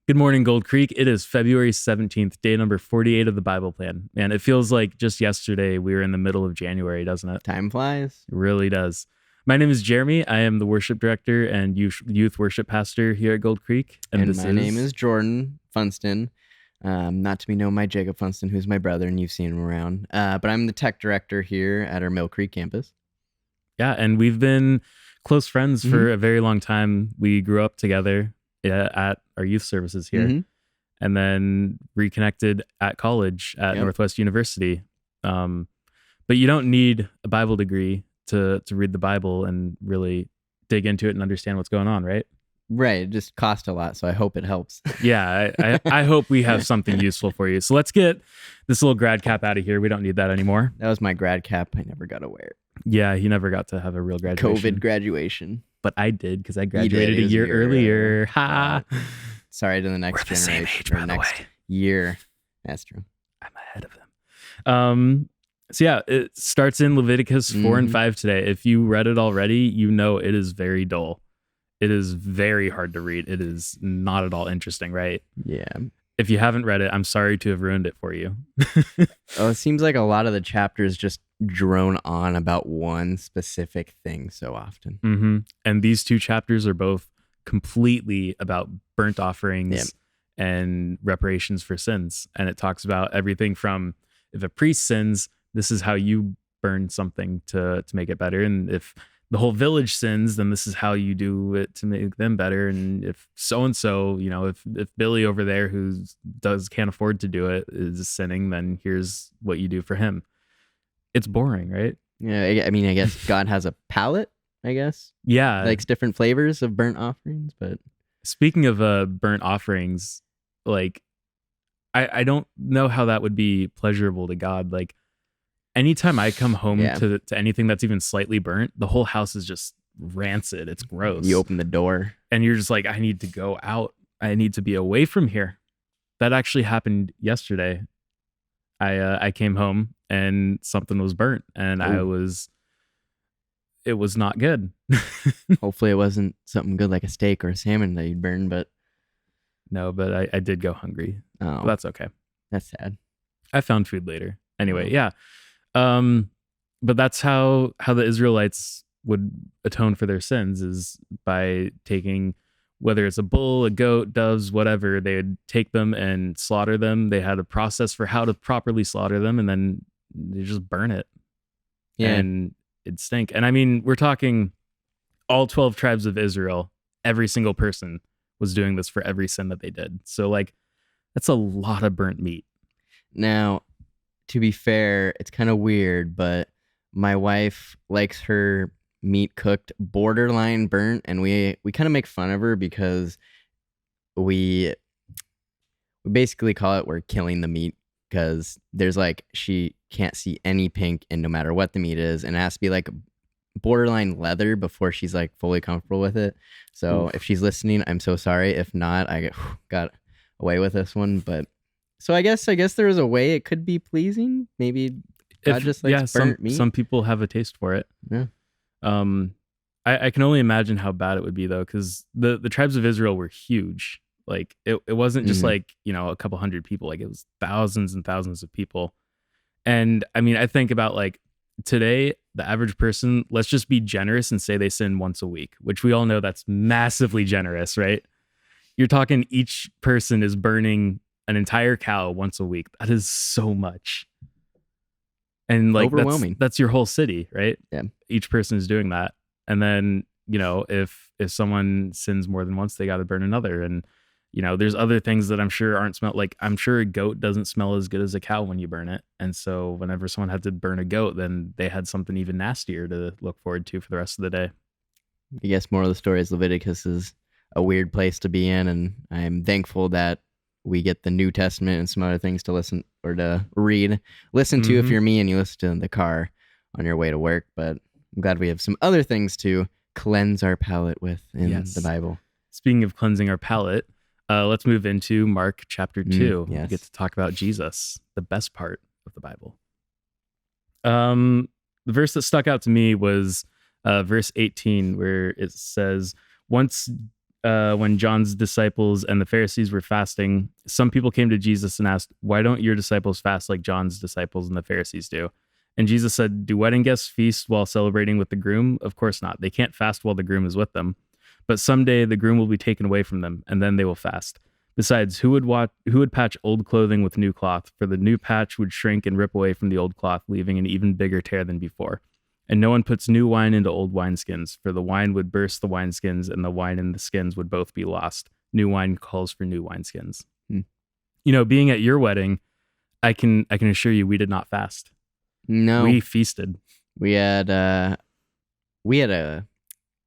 Good morning, Gold Creek. It is February 17th, day number 48 of the Bible plan. Man, it feels like just yesterday we were in the middle of January, doesn't it? Time flies. It really does. My name is Jeremy. I am the worship director and youth worship pastor here at Gold Creek. And my name is Jordan Funston. Not to be known by Jacob Funston, who's my brother, and you've seen him around. But I'm the tech director here at our Mill Creek campus. Yeah, and we've been close friends for a very long time. We grew up together at our youth services here, and then reconnected at college at Northwest University. But you don't need a Bible degree to read the Bible and really dig into it and understand what's going on, right? Right. It just costs a lot, so I hope it helps. Yeah, I hope we have something useful for you. So let's get this little grad cap out of here. We don't need that anymore. That was my grad cap. I never got to wear it. Yeah, he never got to have a real graduation. COVID graduation. But I did because I graduated a year earlier. Ha! Sorry to the next generation. We're the same age, by the way. Year. That's true. I'm ahead of him. So yeah, it starts in Leviticus 4 and 5 today. If you read it already, you know it is very dull. It is very hard to read. It is not at all interesting, right? Yeah. If you haven't read it, I'm sorry to have ruined it for you. It seems like a lot of the chapters just drone on about one specific thing so often. And these two chapters are both completely about burnt offerings and reparations for sins. And it talks about everything from if a priest sins, this is how you burn something to make it better. And if the whole village sins, then this is how you do it to make them better. And if so-and-so, if Billy over there who can't afford to do it is sinning, then here's what you do for him. It's boring, right? Yeah, I mean, I guess God has a palate, I guess. Yeah. Likes different flavors of burnt offerings, but... Speaking of burnt offerings, like, I don't know how that would be pleasurable to God. Like, anytime I come home to anything that's even slightly burnt, the whole house is just rancid. It's gross. You open the door. And you're just like, I need to go out. I need to be away from here. That actually happened yesterday. I came home and something was burnt and it was not good. Hopefully it wasn't something good like a steak or a salmon that you'd burn, but... No, but I did go hungry. Oh. But that's okay. That's sad. I found food later. Anyway, yeah. But that's how the Israelites would atone for their sins, is by taking, whether it's a bull, a goat, doves, whatever, they would take them and slaughter them. They had a process for how to properly slaughter them, and then they just burn it. Yeah. And it'd stink. And I mean, we're talking all 12 tribes of Israel, every single person was doing this for every sin that they did. So like, that's a lot of burnt meat. Now, to be fair, it's kind of weird, but my wife likes her meat cooked borderline burnt, and we kind of make fun of her because we basically call it we're killing the meat, because there's like, she can't see any pink, and no matter what the meat is, and it has to be like borderline leather before she's like fully comfortable with it. So if she's listening, I'm so sorry. If not, I got away with this one, but so I guess there is a way it could be pleasing. Maybe God just likes burnt meat. Some people have a taste for it. Yeah. I can only imagine how bad it would be though, because the tribes of Israel were huge. Like it wasn't just like, a couple hundred people. Like it was thousands and thousands of people. And I mean, I think about like today, the average person, let's just be generous and say they sin once a week, which we all know that's massively generous, right? You're talking each person is burning an entire cow once a week. That is so much. And like overwhelming. That's your whole city, right? Yeah. Each person is doing that. And then, if someone sins more than once, they got to burn another. And, there's other things that I'm sure aren't smelled. Like I'm sure a goat doesn't smell as good as a cow when you burn it. And so whenever someone had to burn a goat, then they had something even nastier to look forward to for the rest of the day. I guess more of the story is Leviticus is a weird place to be in. And I'm thankful that we get the New Testament and some other things to listen or to read. Listen to if you're me and you listen to in the car on your way to work. But I'm glad we have some other things to cleanse our palate with in the Bible. Speaking of cleansing our palate, let's move into Mark chapter 2. Yes. We get to talk about Jesus, the best part of the Bible. The verse that stuck out to me was verse 18, where it says, once when John's disciples and the Pharisees were fasting, some people came to Jesus and asked, "Why don't your disciples fast like John's disciples and the Pharisees do?" And Jesus said, "Do wedding guests feast while celebrating with the groom? Of course not. They can't fast while the groom is with them. But someday the groom will be taken away from them, and then they will fast. Besides, who would patch old clothing with new cloth? For the new patch would shrink and rip away from the old cloth, leaving an even bigger tear than before. And no one puts new wine into old wineskins, for the wine would burst the wineskins, and the wine and the skins would both be lost. New wine calls for new wineskins." Being at your wedding, I can assure you we did not fast. No, We feasted. we had a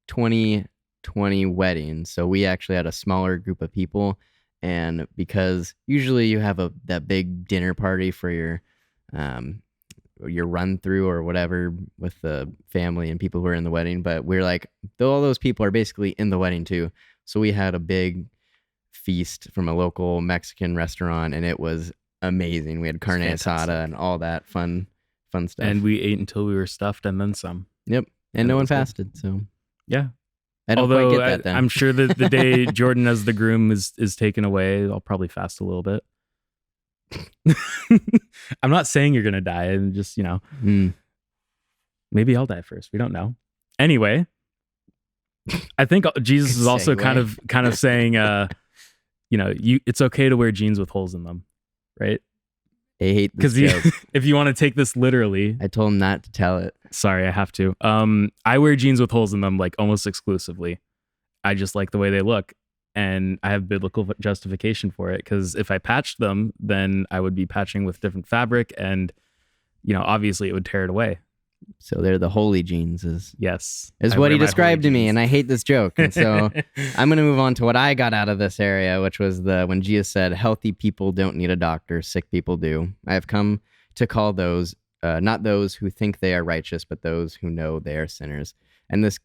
2020 wedding, so we actually had a smaller group of people, and because usually you have that big dinner party for your run through or whatever with the family and people who are in the wedding, but we're like, all those people are basically in the wedding too. So we had a big feast from a local Mexican restaurant, and it was amazing. We had carne asada and all that fun stuff. And we ate until we were stuffed and then some. Yep. And no one fasted. So yeah. I don't Although quite get that then. I'm sure that the day Jordan as the groom is taken away, I'll probably fast a little bit. I'm not saying you're gonna die, and just maybe I'll die first. We don't know. Anyway, I think Jesus is also kind of saying, it's okay to wear jeans with holes in them, right? I hate this joke. If you want to take this literally, I told him not to tell it. Sorry, I have to. I wear jeans with holes in them like almost exclusively. I just like the way they look. And I have biblical justification for it, because if I patched them, then I would be patching with different fabric, and obviously it would tear it away. So they're the holy jeans, is what he described to me, and I hate this joke. And so I'm going to move on to what I got out of this area, which was when Jesus said, "Healthy people don't need a doctor, sick people do. I have come to call those, not those who think they are righteous, but those who know they are sinners." And this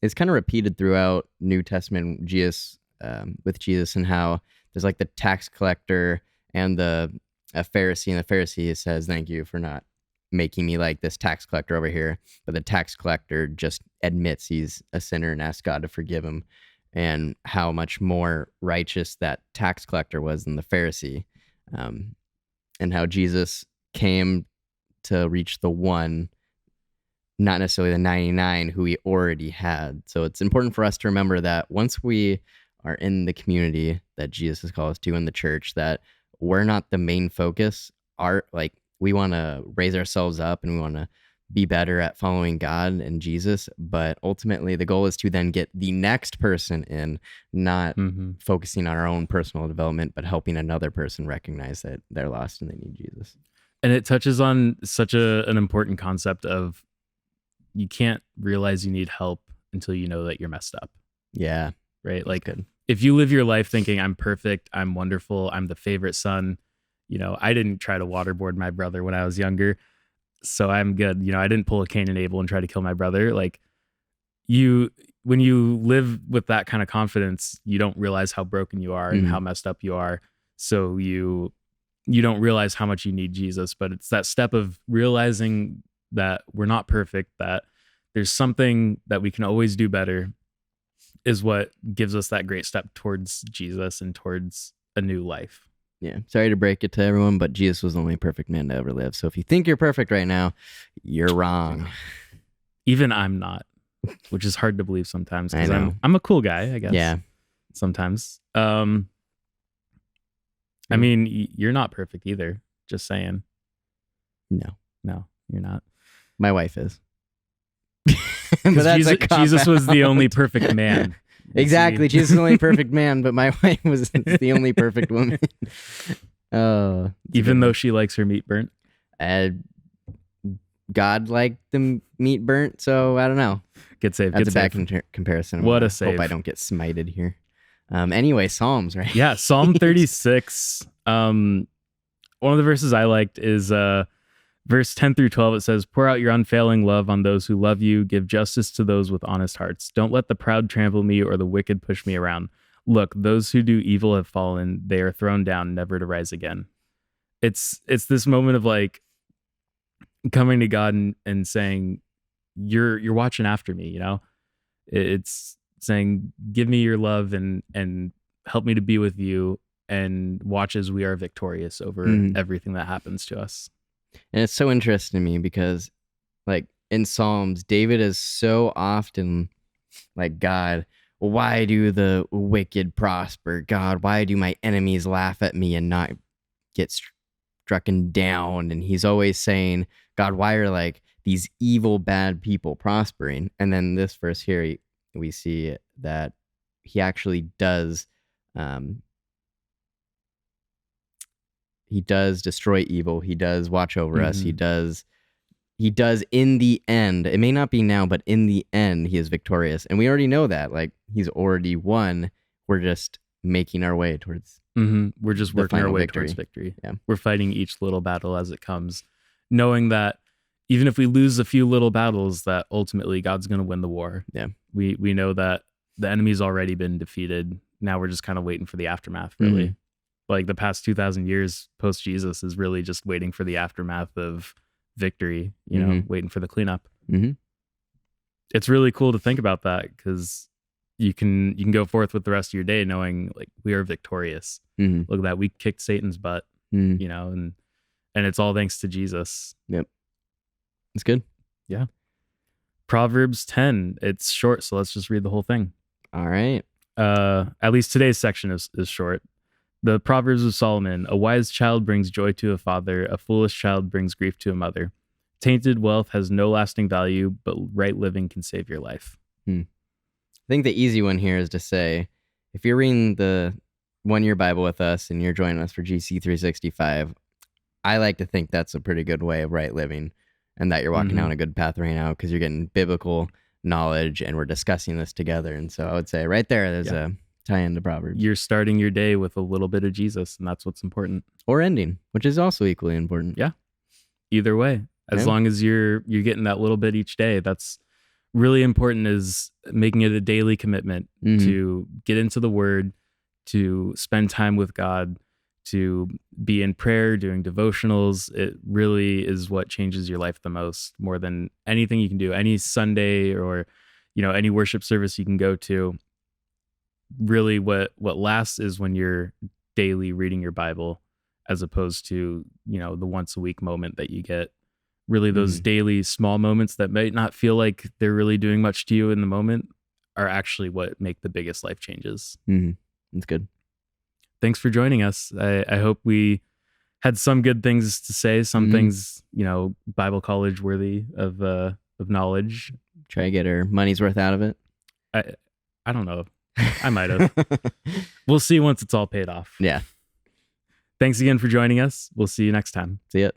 is kind of repeated throughout New Testament with Jesus, and how there's like the tax collector and a Pharisee, and the Pharisee says, "Thank you for not making me like this tax collector over here." But the tax collector just admits he's a sinner and asks God to forgive him, and how much more righteous that tax collector was than the Pharisee, and how Jesus came to reach the one, not necessarily the 99 who we already had. So it's important for us to remember that once we are in the community that Jesus has called us to in the church, that we're not the main focus. We want to raise ourselves up, and we want to be better at following God and Jesus. But ultimately, the goal is to then get the next person in, not focusing on our own personal development, but helping another person recognize that they're lost and they need Jesus. And it touches on such an important concept of, you can't realize you need help until you know that you're messed up. Yeah. Right? Like, if you live your life thinking, "I'm perfect, I'm wonderful, I'm the favorite son," I didn't try to waterboard my brother when I was younger, so I'm good. I didn't pull a Cain and Abel and try to kill my brother. Like, when you live with that kind of confidence, you don't realize how broken you are and how messed up you are. So you don't realize how much you need Jesus. But it's that step of realizing that we're not perfect, that there's something that we can always do better, is what gives us that great step towards Jesus and towards a new life. Yeah. Sorry to break it to everyone, but Jesus was the only perfect man to ever live. So if you think you're perfect right now, you're wrong. Even I'm not, which is hard to believe sometimes, because I know. I'm a cool guy, I guess. Yeah. Sometimes. I mean, you're not perfect either. Just saying. No, you're not. My wife is. But Jesus was the only perfect man. Exactly. Jesus is the only perfect man, but my wife was the only perfect woman. Even though she likes her meat burnt? God liked the meat burnt, so I don't know. Good save. That's a bad comparison. What a save. Hope I don't get smited here. Anyway, Psalms, right? Yeah, Psalm 36. One of the verses I liked is verse 10 through 12. It says, "Pour out your unfailing love on those who love you. Give justice to those with honest hearts. Don't let the proud trample me or the wicked push me around. Look, those who do evil have fallen. They are thrown down, never to rise again." It's this moment of like coming to God and saying, you're watching after me, It's saying, give me your love and help me to be with you, and watch as we are victorious over everything that happens to us. And it's so interesting to me because, like, in Psalms, David is so often like, God, why do the wicked prosper? God, why do my enemies laugh at me and not get struck down? And he's always saying, God, why are like these evil, bad people prospering? And then this verse here, we see that he actually does, he does destroy evil. He does watch over us. He does in the end. It may not be now, but in the end, he is victorious. And we already know that. Like, he's already won. We're just making our way towards We're just working our way towards victory. Yeah. We're fighting each little battle as it comes, knowing that even if we lose a few little battles, that ultimately God's going to win the war. Yeah. We know that the enemy's already been defeated. Now we're just kind of waiting for the aftermath, really. Like the past 2,000 years post Jesus is really just waiting for the aftermath of victory, you know, waiting for the cleanup. It's really cool to think about that, because you can go forth with the rest of your day knowing like we are victorious. Look at that, we kicked Satan's butt, you know, and it's all thanks to Jesus. Yep, it's good. Yeah. Proverbs 10. It's short, so let's just read the whole thing. All right. At least today's section is short. The Proverbs of Solomon: a wise child brings joy to a father, a foolish child brings grief to a mother. Tainted wealth has no lasting value, but right living can save your life. I think the easy one here is to say, if you're reading the 1 Year Bible with us and you're joining us for GC 365, I like to think that's a pretty good way of right living, and that you're walking down a good path right now because you're getting biblical knowledge and we're discussing this together. And so I would say right there, there's a tie into Proverbs. You're starting your day with a little bit of Jesus, and that's what's important. Or ending, which is also equally important. Yeah. Either way, as long as you're getting that little bit each day, that's really important, is making it a daily commitment to get into the Word, to spend time with God, to be in prayer, doing devotionals. It really is what changes your life the most, more than anything you can do. Any Sunday or, you know, any worship service you can go to. Really what lasts is when you're daily reading your Bible, as opposed to, you know, the once a week moment that you get. Really those daily small moments that might not feel like they're really doing much to you in the moment are actually what make the biggest life changes. That's good. Thanks for joining us. I hope we had some good things to say, some things, you know, Bible college worthy of knowledge. Try to get our money's worth out of it. I don't know. I might have. We'll see once it's all paid off. Yeah. Thanks again for joining us. We'll see you next time. See ya.